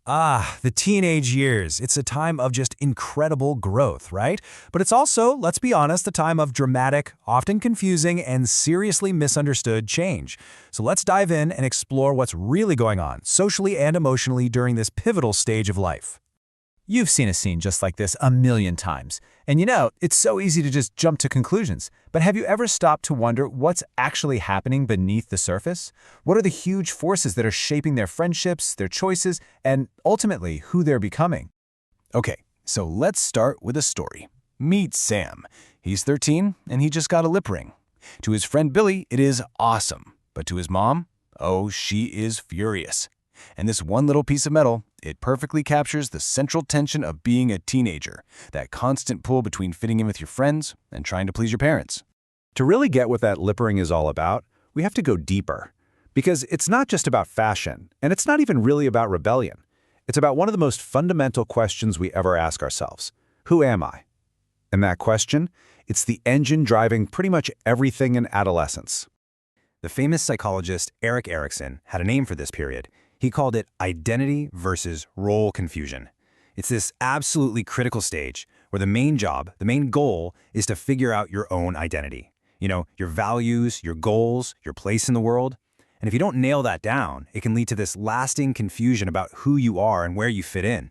The teenage years. It's a time of just incredible growth, right? But it's also, let's be honest, a time of dramatic, often confusing, and seriously misunderstood change. So let's dive in and explore what's really going on, socially and emotionally, during this pivotal stage of life. You've seen a scene just like this a million times. And it's so easy to just jump to conclusions. But have you ever stopped to wonder what's actually happening beneath the surface? What are the huge forces that are shaping their friendships, their choices, and ultimately who they're becoming? Okay, so let's start with a story. Meet Sam. He's 13, and he just got a lip ring. To his friend Billy, it is awesome. But to his mom, oh, she is furious. And this one little piece of metal, it perfectly captures the central tension of being a teenager, that constant pull between fitting in with your friends and trying to please your parents. To really get what that lip ring is all about, we have to go deeper. Because it's not just about fashion, and it's not even really about rebellion. It's about one of the most fundamental questions we ever ask ourselves. Who am I? And that question, it's the engine driving pretty much everything in adolescence. The famous psychologist Erik Erikson had a name for this period. He called it identity versus role confusion. It's this absolutely critical stage where the main goal is to figure out your own identity. Your values, your goals, your place in the world. And if you don't nail that down, it can lead to this lasting confusion about who you are and where you fit in.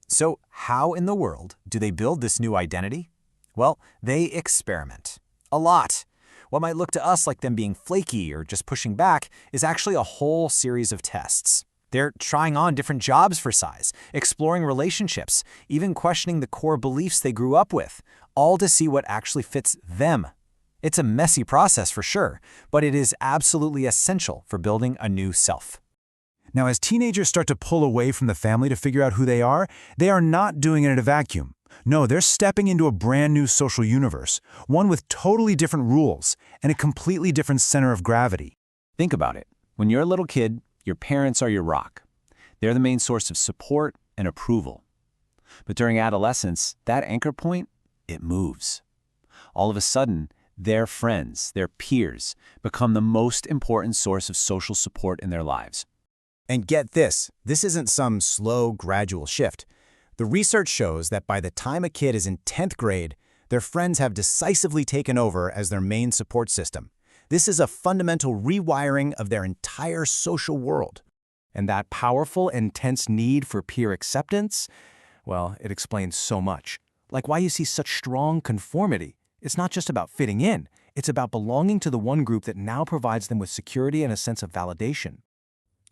So how in the world do they build this new identity? Well, they experiment. A lot. What might look to us like them being flaky or just pushing back is actually a whole series of tests. They're trying on different jobs for size, exploring relationships, even questioning the core beliefs they grew up with, all to see what actually fits them. It's a messy process for sure, but it is absolutely essential for building a new self. Now, as teenagers start to pull away from the family to figure out who they are not doing it in a vacuum. No, they're stepping into a brand new social universe, one with totally different rules and a completely different center of gravity. Think about it. When you're a little kid, your parents are your rock. They're the main source of support and approval. But during adolescence, that anchor point, it moves. All of a sudden, their friends, their peers, become the most important source of social support in their lives. And get this isn't some slow, gradual shift. The research shows that by the time a kid is in 10th grade, their friends have decisively taken over as their main support system. This is a fundamental rewiring of their entire social world. And that powerful, intense need for peer acceptance, well, it explains so much. Like why you see such strong conformity. It's not just about fitting in. It's about belonging to the one group that now provides them with security and a sense of validation.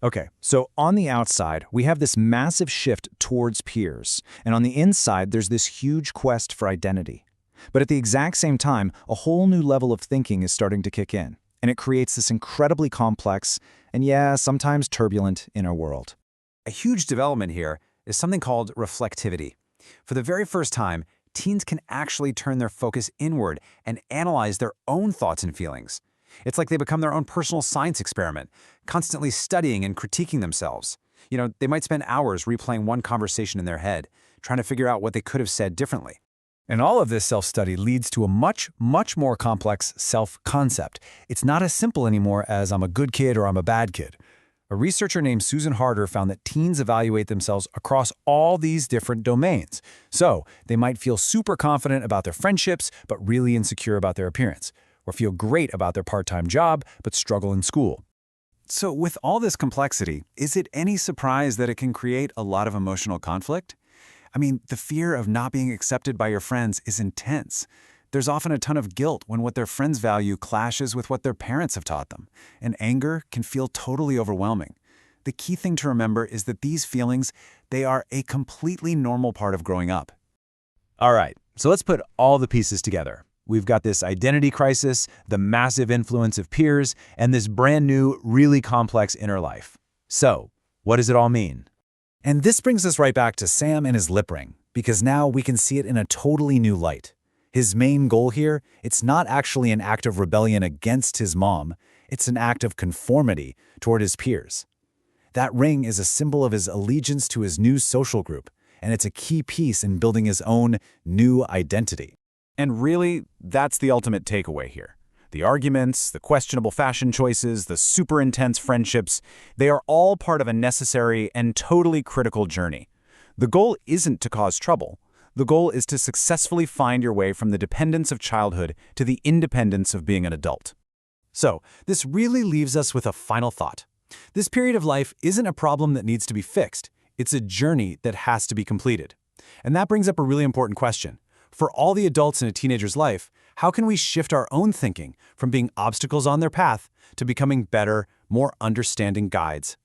Okay, so on the outside, we have this massive shift towards peers, and on the inside, there's this huge quest for identity. But at the exact same time, a whole new level of thinking is starting to kick in, and it creates this incredibly complex and, sometimes turbulent inner world. A huge development here is something called reflectivity. For the very first time, teens can actually turn their focus inward and analyze their own thoughts and feelings. It's like they become their own personal science experiment, constantly studying and critiquing themselves. They might spend hours replaying one conversation in their head, trying to figure out what they could have said differently. And all of this self-study leads to a much, much more complex self-concept. It's not as simple anymore as I'm a good kid or I'm a bad kid. A researcher named Susan Harder found that teens evaluate themselves across all these different domains. So they might feel super confident about their friendships, but really insecure about their appearance. Or feel great about their part-time job, but struggle in school. So with all this complexity, is it any surprise that it can create a lot of emotional conflict? I mean, the fear of not being accepted by your friends is intense. There's often a ton of guilt when what their friends value clashes with what their parents have taught them, and anger can feel totally overwhelming. The key thing to remember is that these feelings, they are a completely normal part of growing up. All right, so let's put all the pieces together. We've got this identity crisis, the massive influence of peers, and this brand new, really complex inner life. So, what does it all mean? And this brings us right back to Sam and his lip ring, because now we can see it in a totally new light. His main goal here, it's not actually an act of rebellion against his mom, it's an act of conformity toward his peers. That ring is a symbol of his allegiance to his new social group, and it's a key piece in building his own new identity. And really, that's the ultimate takeaway here. The arguments, the questionable fashion choices, the super intense friendships, they are all part of a necessary and totally critical journey. The goal isn't to cause trouble. The goal is to successfully find your way from the dependence of childhood to the independence of being an adult. So, this really leaves us with a final thought. This period of life isn't a problem that needs to be fixed. It's a journey that has to be completed. And that brings up a really important question. For all the adults in a teenager's life, how can we shift our own thinking from being obstacles on their path to becoming better, more understanding guides?